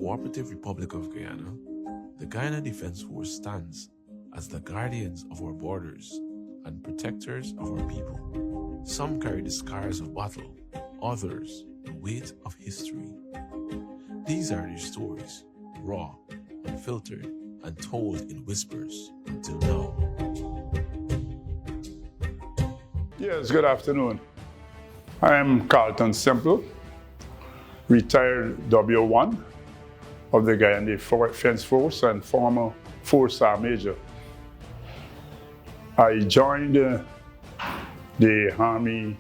Cooperative Republic of Guyana, the Guyana Defense Force stands as the guardians of our borders and protectors of our people. Some carry the scars of battle, others the weight of history. These are their stories, raw, unfiltered, and told in whispers until now. Yes, good afternoon. I am Carlton Semple, retired WO1 of the Guyana Defense Force and former 4-star major. I joined the Army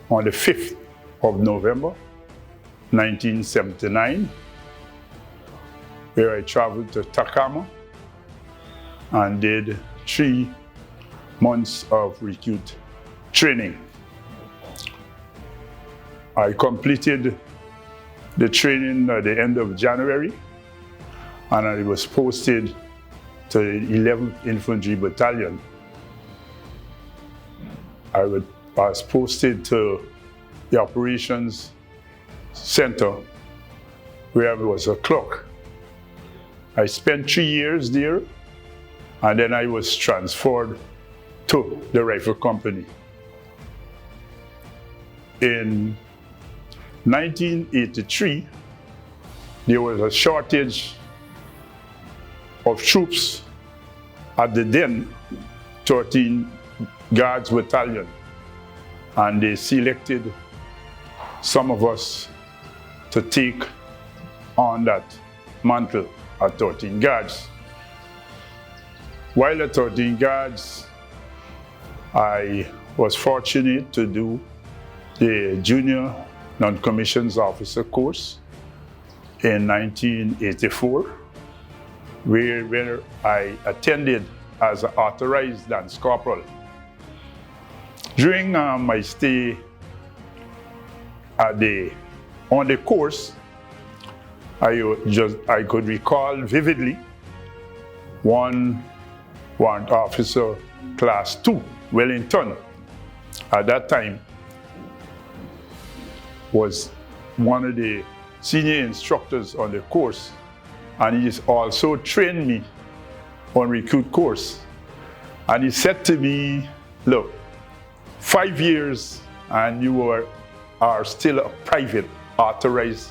on the 5th of November, 1979, where I traveled to Takama and did 3 months of recruit training. I completed the training at the end of January, and I was posted to the 11th Infantry Battalion. I was posted to the Operations Center, where I was a clerk. I spent 3 years there, and then I was transferred to the Rifle Company. In 1983, there was a shortage of troops at the then 13 Guards Battalion, and they selected some of us to take on that mantle at 13 Guards. While at 13 Guards, I was fortunate to do the Junior Non-Commissioned Officer course in 1984, where I attended as an authorized Lance Corporal. During my stay on the course, I could recall vividly one Warrant Officer Class 2, Wellington, at that time was one of the senior instructors on the course, and he also trained me on recruit course. And he said to me, look, 5 years and you are still a private authorized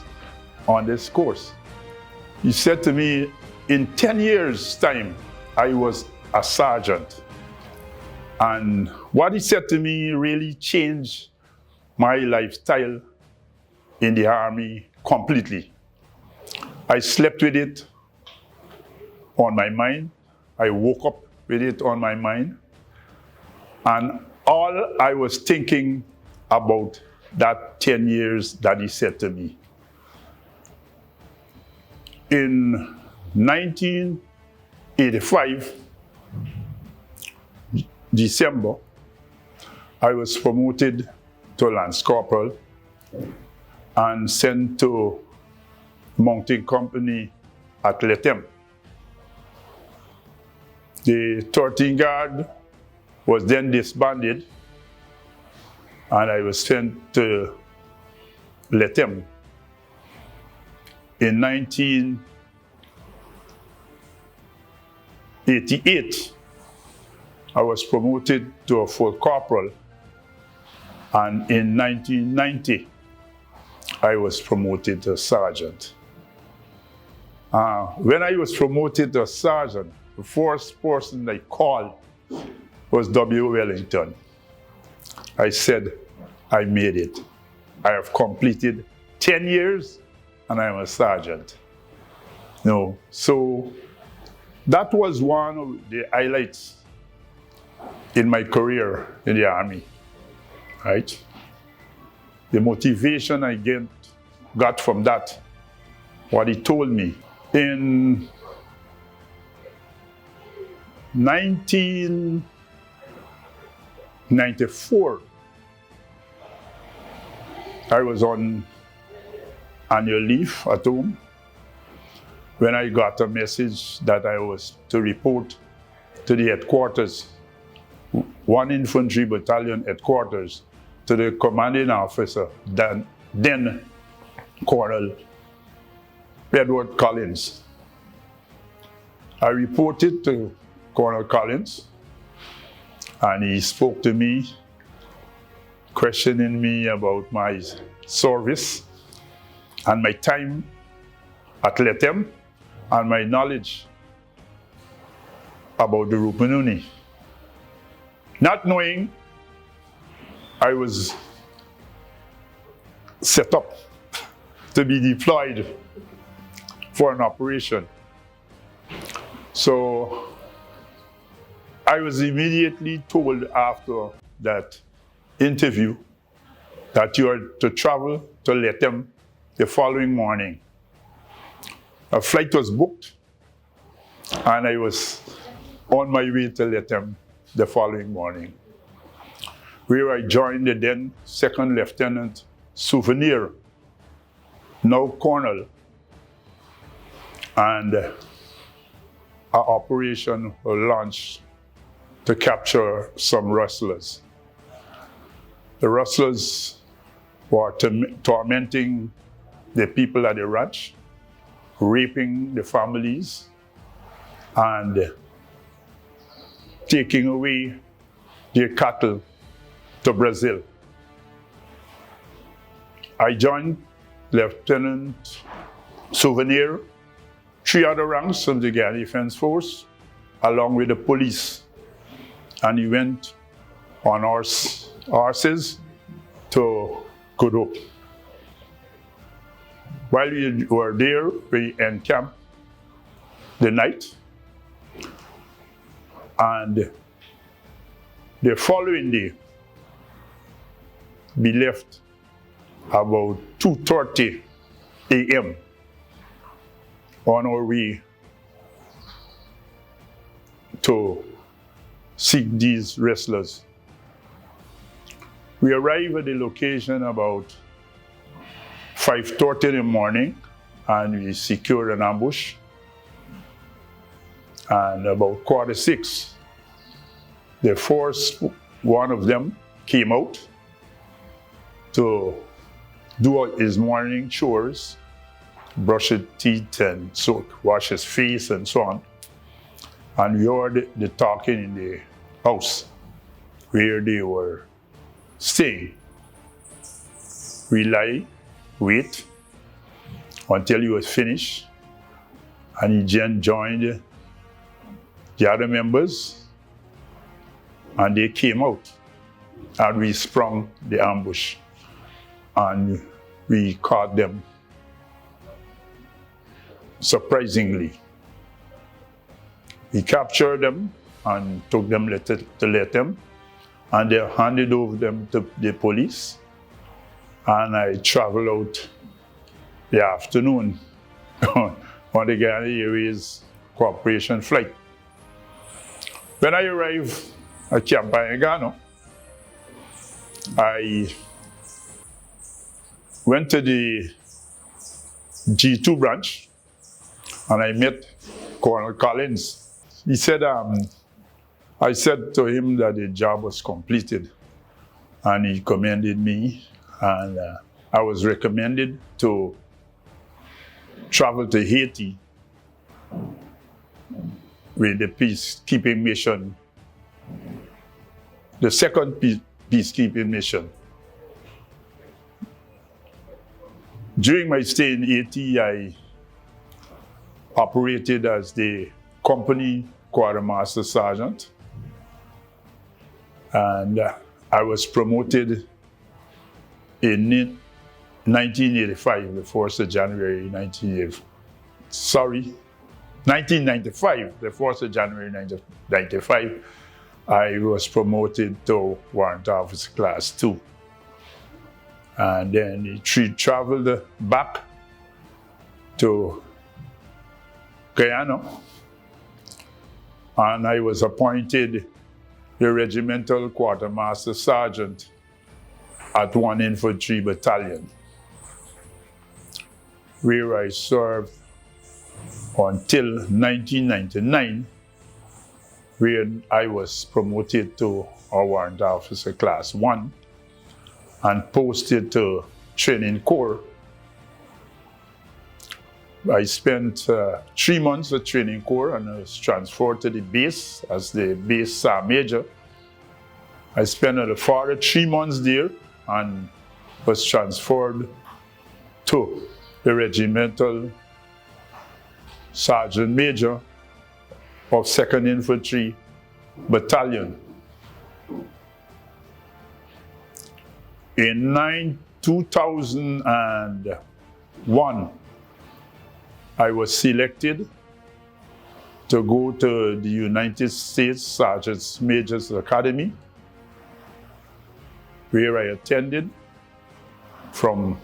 on this course. He said to me, in 10 years' time, I was a sergeant. And what he said to me really changed my lifestyle in the Army completely. I slept with it on my mind. I woke up with it on my mind. And all I was thinking about that 10 years that he said to me. In 1985, December, I was promoted to Lance Corporal and sent to mounting company at Ret'd. The 13 Guard was then disbanded, and I was sent to Ret'd. In 1988, I was promoted to a full corporal, and in 1990, I was promoted to sergeant. When I was promoted to sergeant, the first person I called was W. Wellington. I said, I made it. I have completed 10 years and I'm a sergeant. So that was one of the highlights in my career in the Army, right? The motivation I got from that, what he told me. In 1994, I was on annual leave at home when I got a message that I was to report to the headquarters, 1 Infantry Battalion headquarters, to the commanding officer, then Colonel Edward Collins. I reported to Colonel Collins, and he spoke to me, questioning me about my service and my time at Ret'd and my knowledge about the Rupununi. Not knowing I was set up to be deployed for an operation. So I was immediately told after that interview that you are to travel to Ret'd the following morning. A flight was booked, and I was on my way to Ret'd the following morning, where I joined the then Second Lieutenant Souvenir, now Colonel, and our operation was launched to capture some rustlers. The rustlers were tormenting the people at the ranch, raping the families, and taking away their cattle to Brazil. I joined Lieutenant Souvenir, 3 other ranks from the Guyana Defense Force, along with the police. And he went on horses to Good Hope. While we were there, we encamped the night. And the following day, we left about 2:30 a.m. on our way to seek these wrestlers. We arrived at the location about 5:30 in the morning, and we secured an ambush. And about 5:45, the force, one of them came out to do his morning chores, brush his teeth and so wash his face and so on. And we heard the talking in the house where they were staying. We wait until he was finished, and he then joined the other members, and they came out, and we sprung the ambush, and we caught them surprisingly. We captured them and took them to Ret'd, and they handed over them to the police, and I traveled out the afternoon on the Guyana Airways Corporation flight. When I arrived at Camp Guyana, I went to the G2 branch, and I met Colonel Collins. He said, I said to him that the job was completed, and he commended me, and I was recommended to travel to Haiti with the peacekeeping mission, the second peacekeeping mission. During my stay in Haiti, I operated as the company quartermaster sergeant, and I was promoted in 1985, the 1st of January 1995, the 1st of January 1995, I was promoted to Warrant Officer Class 2. And then he traveled back to Guyana, and I was appointed the regimental quartermaster sergeant at 1 Infantry Battalion, where I served until 1999, where I was promoted to a Warrant Officer Class 1 and posted to Training Corps I spent 3 months at training corps and I was transferred to the base as the base sergeant major. I spent a further 3 months there and was transferred to the regimental sergeant major of 2nd Infantry Battalion. In 2001, I was selected to go to the United States Sergeant Major's Academy, where I attended from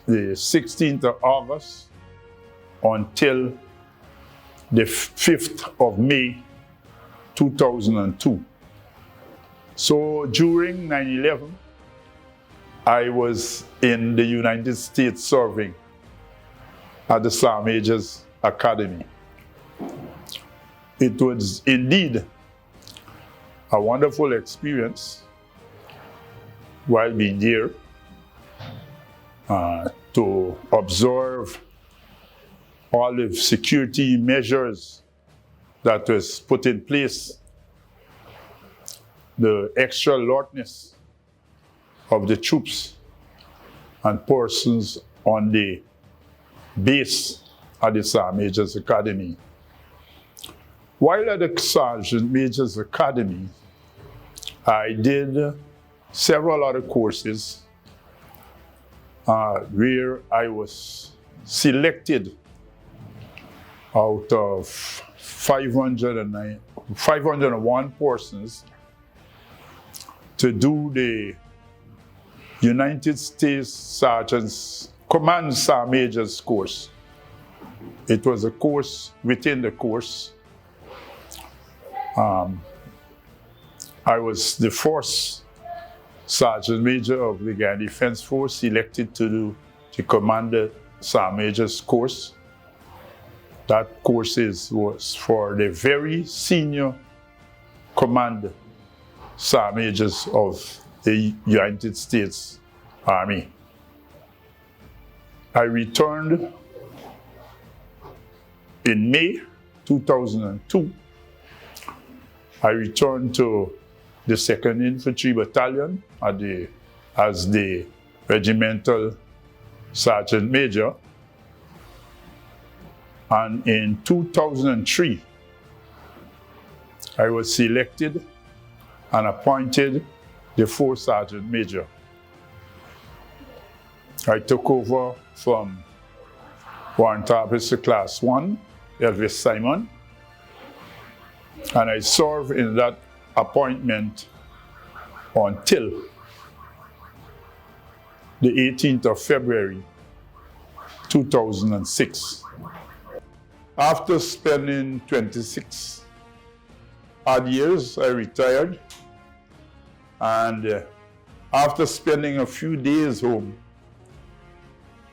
the 16th of August until the 5th of May 2002. So during 9/11, I was in the United States serving at the Sergeant Major's Academy. It was indeed a wonderful experience while being there to observe all the security measures that was put in place, the extra alertness of the troops and persons on the base at the Sergeant Major's Academy. While at the Sergeant Major's Academy, I did several other courses where I was selected out of 501 persons to do the United States Sergeant's Command Sergeant Major's course. It was a course within the course. I was the first Sergeant Major of the Guyana Defense Force selected to do the Commander Sergeant Major's course. That course was for the very senior Commander Sergeant Majors of the United States Army. I returned in May 2002. I returned to the 2nd Infantry Battalion as the Regimental Sergeant Major. And in 2003, I was selected and appointed the 4th Sergeant Major. I took over from Warrant Officer Class One, Elvis Simon, and I served in that appointment until the 18th of February 2006. After spending 26 odd years, I retired, and after spending a few days home,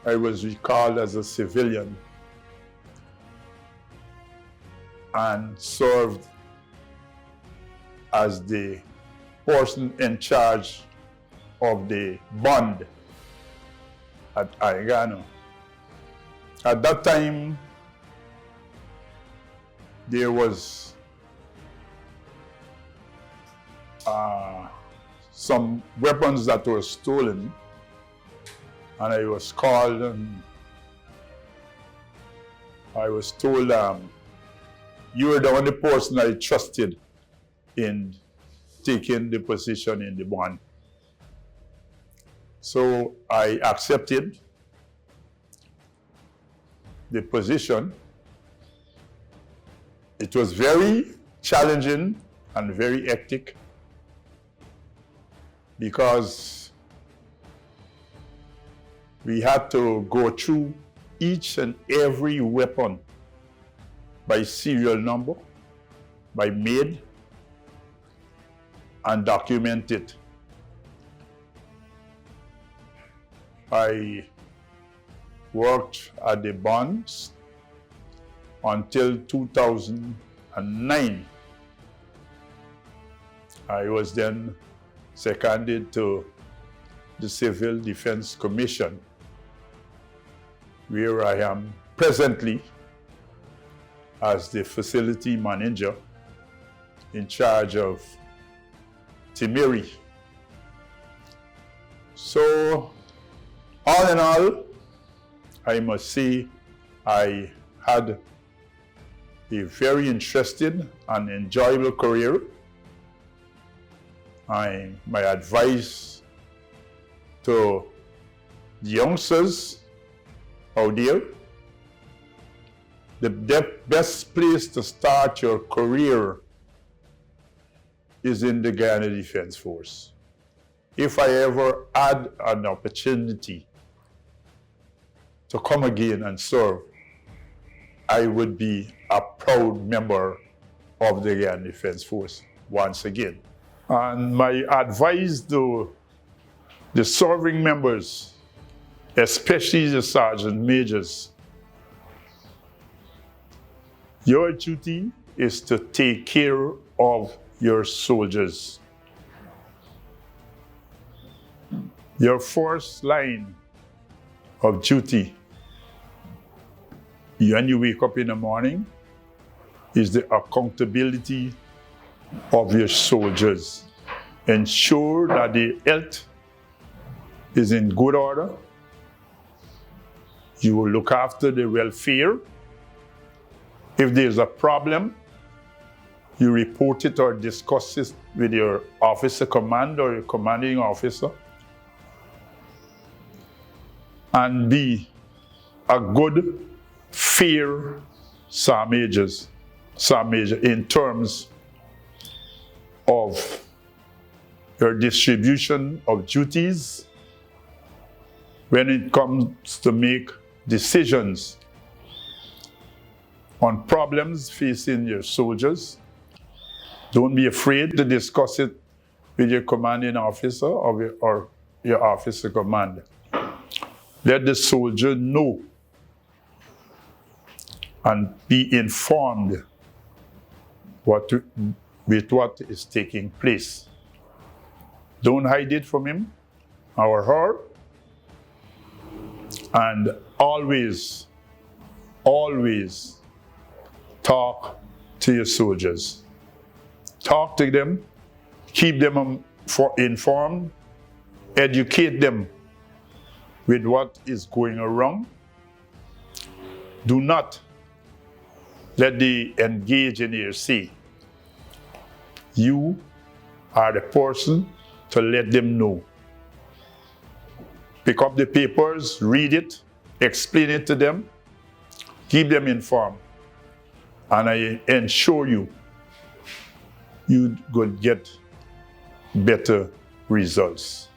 I was recalled as a civilian and served as the person in charge of the bond at Guyana. At that time, there was some weapons that were stolen, and I was called and I was told, you were the only person I trusted in taking the position in the bond. So I accepted the position. It was very challenging and very hectic because we had to go through each and every weapon by serial number, by made, and document it. I worked at the bonds until 2009. I was then seconded to the Civil Defense Commission, where I am presently as the facility manager in charge of Timeri. So, all in all, I must say I had a very interesting and enjoyable career. My advice to the youngsters out there, the best place to start your career is in the Guyana Defense Force. If I ever had an opportunity to come again and serve, I would be a proud member of the Guyana Defense Force once again. And my advice to the serving members, especially the sergeant majors, your duty is to take care of your soldiers. Your first line of duty when you wake up in the morning is the accountability of your soldiers. Ensure that their health is in good order. You will look after their welfare. If there's a problem, you report it or discuss it with your officer command or your commanding officer. And be a good, fair sergeant major in terms of your distribution of duties when it comes to make decisions on problems facing your soldiers. Don't be afraid to discuss it with your commanding officer or your officer commander. Let the soldier know and be informed with what is taking place. Don't hide it from him or her. And always talk to your soldiers. Talk to them, keep them informed, educate them with what is going wrong. Do not let them engage in hearsay. You are the person to let them know. Pick up the papers, read it, explain it to them, keep them informed. And I ensure you will get better results.